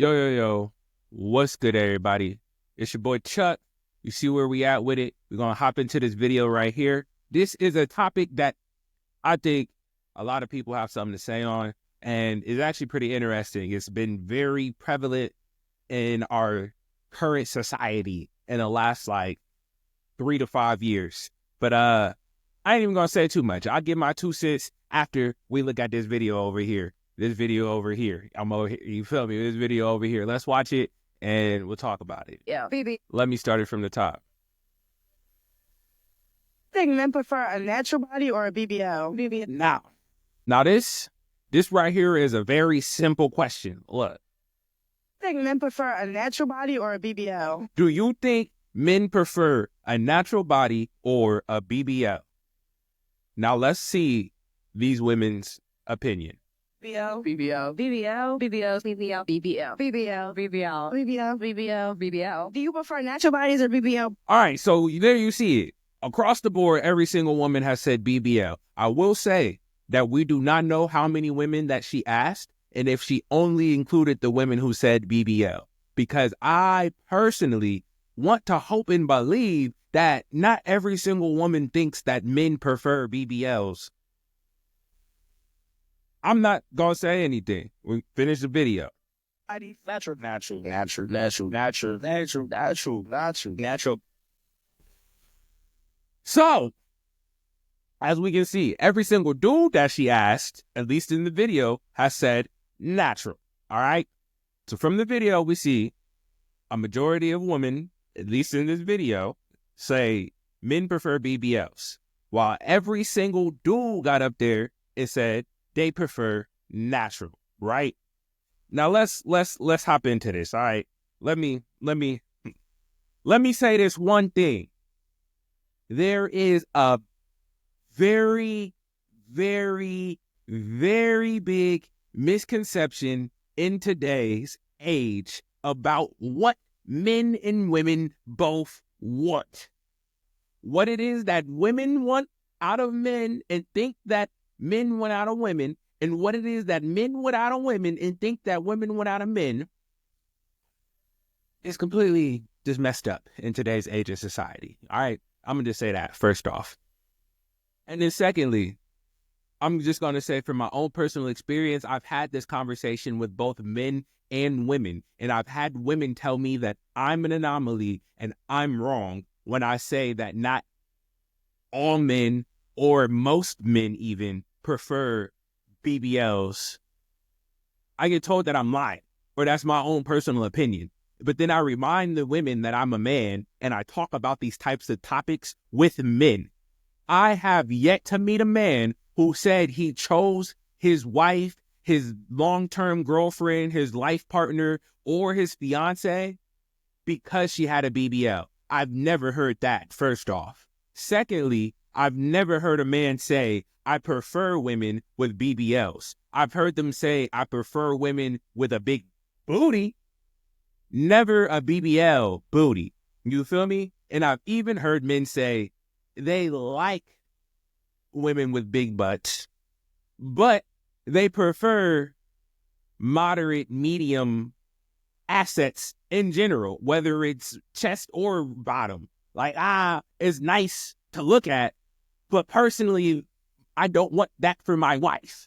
Yo. What's good, everybody? It's your boy Chuck. You see where we at with it? We're going to hop into this video right here. This is a topic that I think a lot of people have something to say on, and it's actually pretty interesting. It's been very prevalent in our current society in the last, 3 to 5 years. But I ain't even going to say too much. I'll give my 2 cents after we look at this video over here. I'm over here. You feel me? This video over here. Let's watch it and we'll talk about it. Yeah, BB. Let me start it from the top. Think men prefer a natural body or a BBL? BBL. Now this right here is a very simple question. Look. Think men prefer a natural body or a BBL? Do you think men prefer a natural body or a BBL? Now let's see these women's opinion. BBL. BBL. BBL. BBL. BBL. BBL. BBL. BBL. BBL. BBL. BBL. Do you prefer natural bodies or BBL? All right, so there you see it. Across the board, every single woman has said BBL. I will say that we do not know how many women that she asked and if she only included the women who said BBL. Because I personally want to hope and believe that not every single woman thinks that men prefer BBLs. I'm not going to say anything. We finish the video. Natural. So, as we can see, every single dude that she asked, at least in the video, has said natural. All right? So from the video, we see a majority of women, at least in this video, say men prefer BBLs. While every single dude got up there and said they prefer natural, right? Now let's hop into this. All right. Let me say this one thing. There is a very, very, very big misconception in today's age about what men and women both want. What it is that women want out of men and think that men want out of women, and what it is that men want out of women and think that women want out of men is completely just messed up in today's age of society. All right, I'm going to just say that first off. And then secondly, I'm just going to say from my own personal experience, I've had this conversation with both men and women, and I've had women tell me that I'm an anomaly and I'm wrong when I say that not all men or most men even prefer BBLs. I get told that I'm lying, or that's my own personal opinion. But then I remind the women that I'm a man and I talk about these types of topics with men. I have yet to meet a man who said he chose his wife, his long-term girlfriend, his life partner, or his fiance because she had a BBL. I've never heard that, first off. Secondly, I've never heard a man say, I prefer women with BBLs. I've heard them say, I prefer women with a big booty. Never a BBL booty. You feel me? And I've even heard men say they like women with big butts, but they prefer moderate, medium assets in general, whether it's chest or bottom. It's nice to look at, but personally, I don't want that for my wife.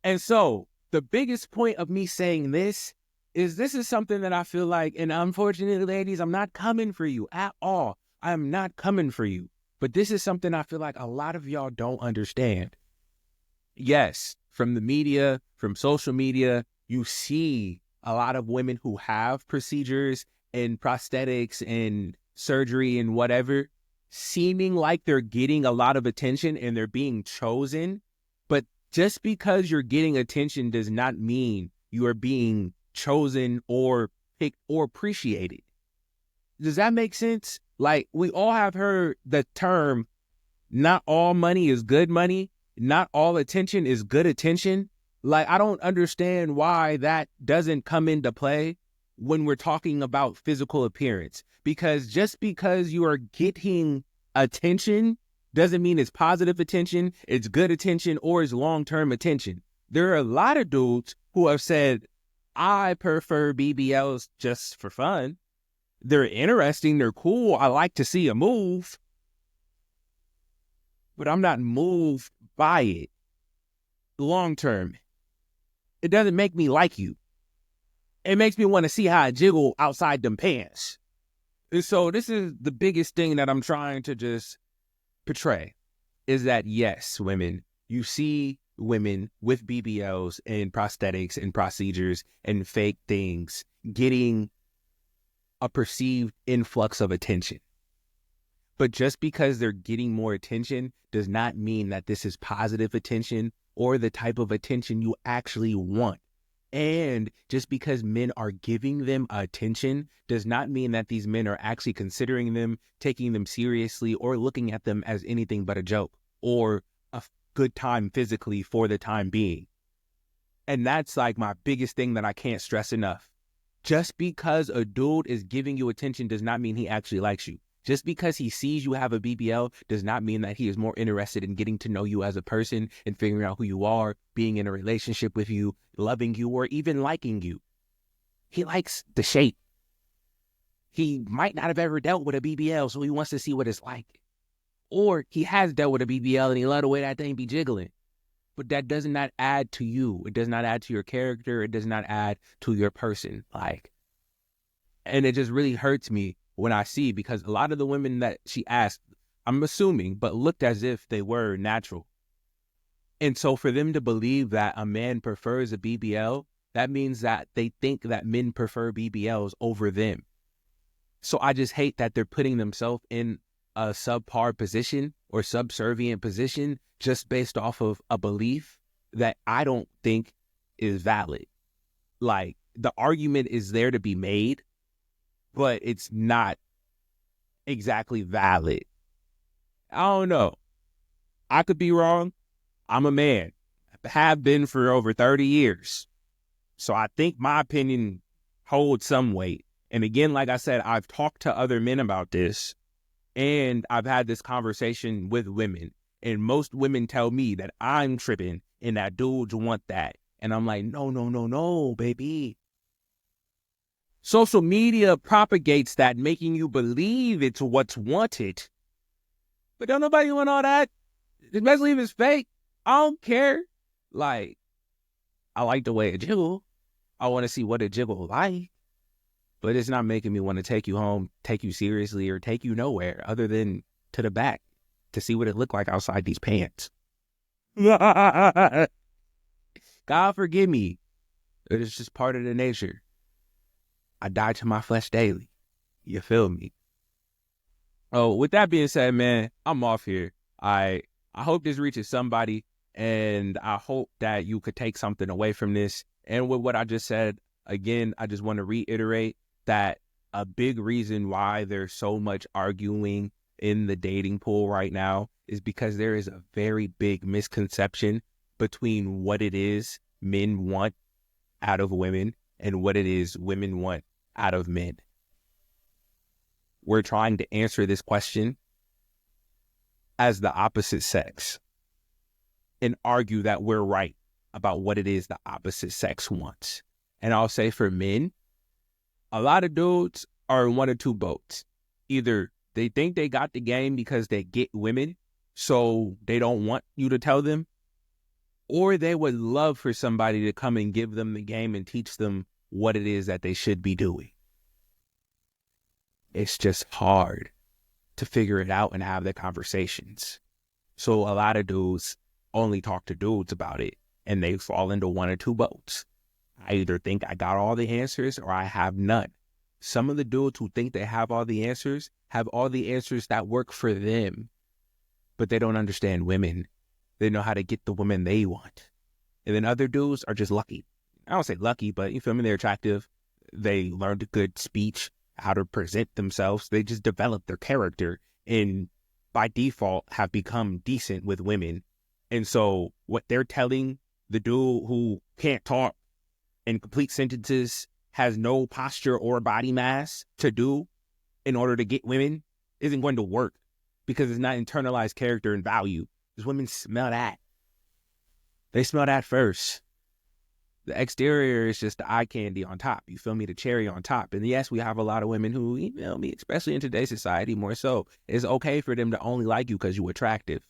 And so the biggest point of me saying this is something that I feel like, and unfortunately, ladies, I'm not coming for you at all. I am not coming for you. But this is something I feel like a lot of y'all don't understand. Yes, from the media, from social media, you see a lot of women who have procedures and prosthetics and surgery and whatever, seeming like they're getting a lot of attention and they're being chosen. But just because you're getting attention does not mean you are being chosen or picked or appreciated. Does that make sense? Like, we all have heard the term, not all money is good money. Not all attention is good attention. Like, I don't understand why that doesn't come into play when we're talking about physical appearance. Because just because you are getting attention doesn't mean it's positive attention, it's good attention, or it's long-term attention. There are a lot of dudes who have said, I prefer BBLs just for fun. They're interesting. They're cool. I like to see a move. But I'm not moved by it long term. It doesn't make me like you. It makes me want to see how I jiggle outside them pants. And so this is the biggest thing that I'm trying to just portray is that, yes, women, you see women with BBLs and prosthetics and procedures and fake things getting a perceived influx of attention. But just because they're getting more attention does not mean that this is positive attention or the type of attention you actually want. And just because men are giving them attention does not mean that these men are actually considering them, taking them seriously, or looking at them as anything but a joke or a good time physically for the time being. And that's like my biggest thing that I can't stress enough. Just because a dude is giving you attention does not mean he actually likes you. Just because he sees you have a BBL does not mean that he is more interested in getting to know you as a person and figuring out who you are, being in a relationship with you, loving you, or even liking you. He likes the shape. He might not have ever dealt with a BBL, so he wants to see what it's like. Or he has dealt with a BBL and he loved the way that thing be jiggling. But that does not add to you. It does not add to your character. It does not add to your person. And it just really hurts me when I see, because a lot of the women that she asked, I'm assuming, but looked as if they were natural. And so for them to believe that a man prefers a BBL, that means that they think that men prefer BBLs over them. So I just hate that they're putting themselves in a subpar position or subservient position just based off of a belief that I don't think is valid. Like, the argument is there to be made, but it's not exactly valid. I don't know. I could be wrong. I'm a man. I have been for over 30 years. So I think my opinion holds some weight. And again, like I said, I've talked to other men about this, and I've had this conversation with women. And most women tell me that I'm tripping and that dudes want that. And I'm like, no, baby. Social media propagates that, making you believe it's what's wanted. But don't nobody want all that, especially if it's fake. I don't care. Like, I like the way it jiggle. I want to see what it jiggle like. But it's not making me want to take you home, take you seriously, or take you nowhere other than to the back to see what it looked like outside these pants. God forgive me. It is just part of the nature. I die to my flesh daily. You feel me? Oh, with that being said, man, I'm off here. I hope this reaches somebody, and I hope that you could take something away from this. And with what I just said, again, I just want to reiterate that a big reason why there's so much arguing in the dating pool right now is because there is a very big misconception between what it is men want out of women and what it is women want out of men. We're trying to answer this question as the opposite sex and argue that we're right about what it is the opposite sex wants. And I'll say for men, a lot of dudes are in one or two boats. Either they think they got the game because they get women, so they don't want you to tell them, or they would love for somebody to come and give them the game and teach them what it is that they should be doing. It's just hard to figure it out and have the conversations. So a lot of dudes only talk to dudes about it, and they fall into one or two boats. I either think I got all the answers or I have none. Some of the dudes who think they have all the answers that work for them, but they don't understand women. They know how to get the women they want. And then other dudes are just lucky. I don't say lucky, but you feel me? They're attractive. They learned a good speech, how to present themselves. They just develop their character and by default have become decent with women. And so what they're telling the dude who can't talk in complete sentences, has no posture or body mass to do in order to get women isn't going to work because it's not internalized character and value. Because women smell that. They smell that first. The exterior is just the eye candy on top. You feel me? The cherry on top. And yes, we have a lot of women who, you feel me, especially in today's society more so, it's okay for them to only like you because you're attractive.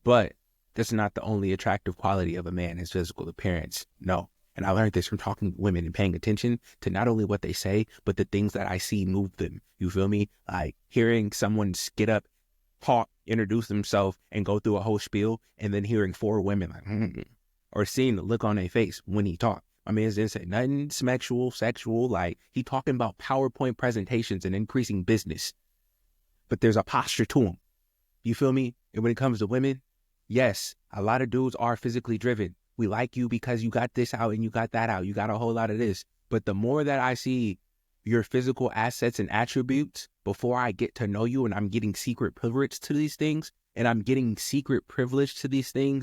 But that's not the only attractive quality of a man, his physical appearance. No. And I learned this from talking to women and paying attention to not only what they say, but the things that I see move them. You feel me? Like hearing someone get up, talk, introduce themselves, and go through a whole spiel, and then hearing 4 women like, or seeing the look on their face when he talked. My man didn't say nothing sexual, like he talking about PowerPoint presentations and increasing business. But there's a posture to him. You feel me? And when it comes to women, yes, a lot of dudes are physically driven. We like you because you got this out and you got that out. You got a whole lot of this. But the more that I see your physical assets and attributes before I get to know you, and I'm getting secret privilege to these things,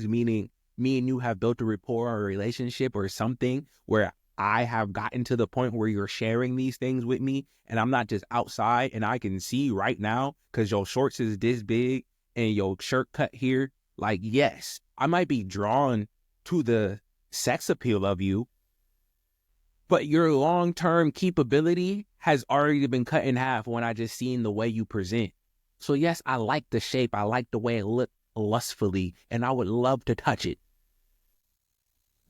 meaning me and you have built a rapport or a relationship or something where I have gotten to the point where you're sharing these things with me, and I'm not just outside and I can see right now because your shorts is this big and your shirt cut here. Like, yes, I might be drawn to the sex appeal of you, but your long-term keepability has already been cut in half when I just seen the way you present. So yes, I like the shape. I like the way it looked lustfully, and I would love to touch it.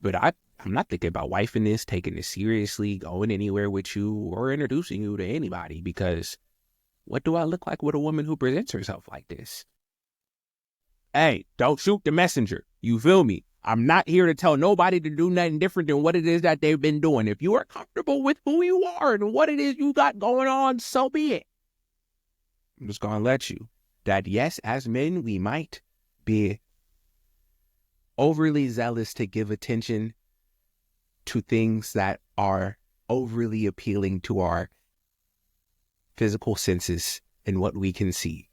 But I'm not thinking about wifing this, taking it seriously, going anywhere with you, or introducing you to anybody, because what do I look like with a woman who presents herself like this? Hey, don't shoot the messenger. You feel me? I'm not here to tell nobody to do nothing different than what it is that they've been doing. If you are comfortable with who you are and what it is you got going on, so be it. I'm just going to let you that, yes, as men, we might be overly zealous to give attention to things that are overly appealing to our physical senses and what we can see.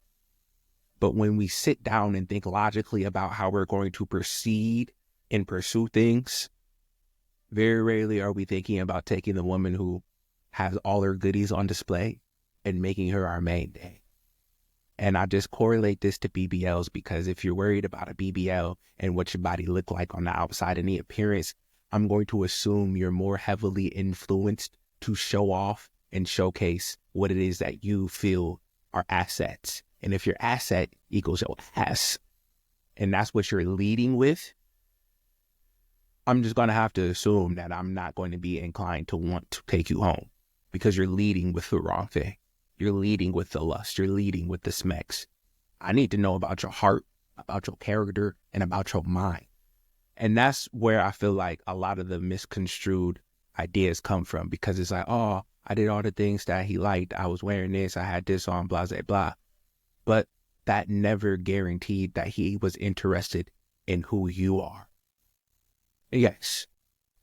But when we sit down and think logically about how we're going to proceed and pursue things, very rarely are we thinking about taking the woman who has all her goodies on display and making her our main day. And I just correlate this to BBLs because if you're worried about a BBL and what your body look like on the outside and the appearance, I'm going to assume you're more heavily influenced to show off and showcase what it is that you feel are assets. And if your asset equals your ass, and that's what you're leading with, I'm just going to have to assume that I'm not going to be inclined to want to take you home because you're leading with the wrong thing. You're leading with the lust. You're leading with the smecks. I need to know about your heart, about your character, and about your mind. And that's where I feel like a lot of the misconstrued ideas come from, because it's like, oh, I did all the things that he liked. I was wearing this. I had this on, blah, blah, blah. But that never guaranteed that he was interested in who you are. Yes,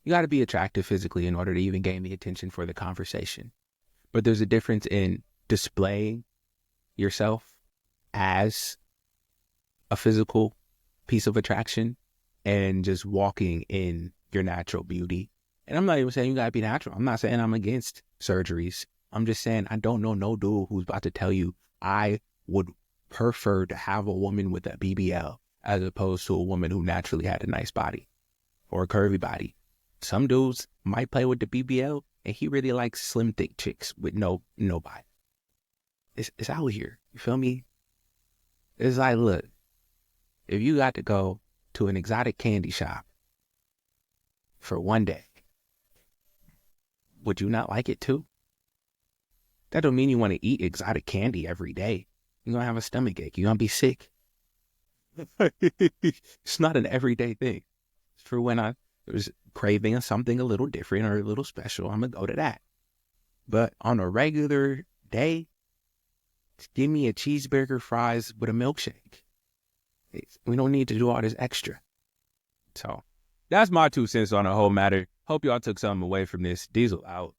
you got to be attractive physically in order to even gain the attention for the conversation. But there's a difference in displaying yourself as a physical piece of attraction and just walking in your natural beauty. And I'm not even saying you got to be natural. I'm not saying I'm against surgeries. I'm just saying I don't know no dude who's about to tell you I would prefer to have a woman with a BBL as opposed to a woman who naturally had a nice body or a curvy body. Some dudes might play with the BBL and he really likes slim, thick chicks with no body. It's out here. You feel me? It's like, look, if you got to go to an exotic candy shop for one day, would you not like it too? That don't mean you want to eat exotic candy every day. You're going to have a stomach ache. You're going to be sick. It's not an everyday thing. It's for when I was craving something a little different or a little special, I'm going to go to that. But on a regular day, give me a cheeseburger, fries with a milkshake. We don't need to do all this extra. So that's my 2 cents on the whole matter. Hope y'all took something away from this. Diesel out.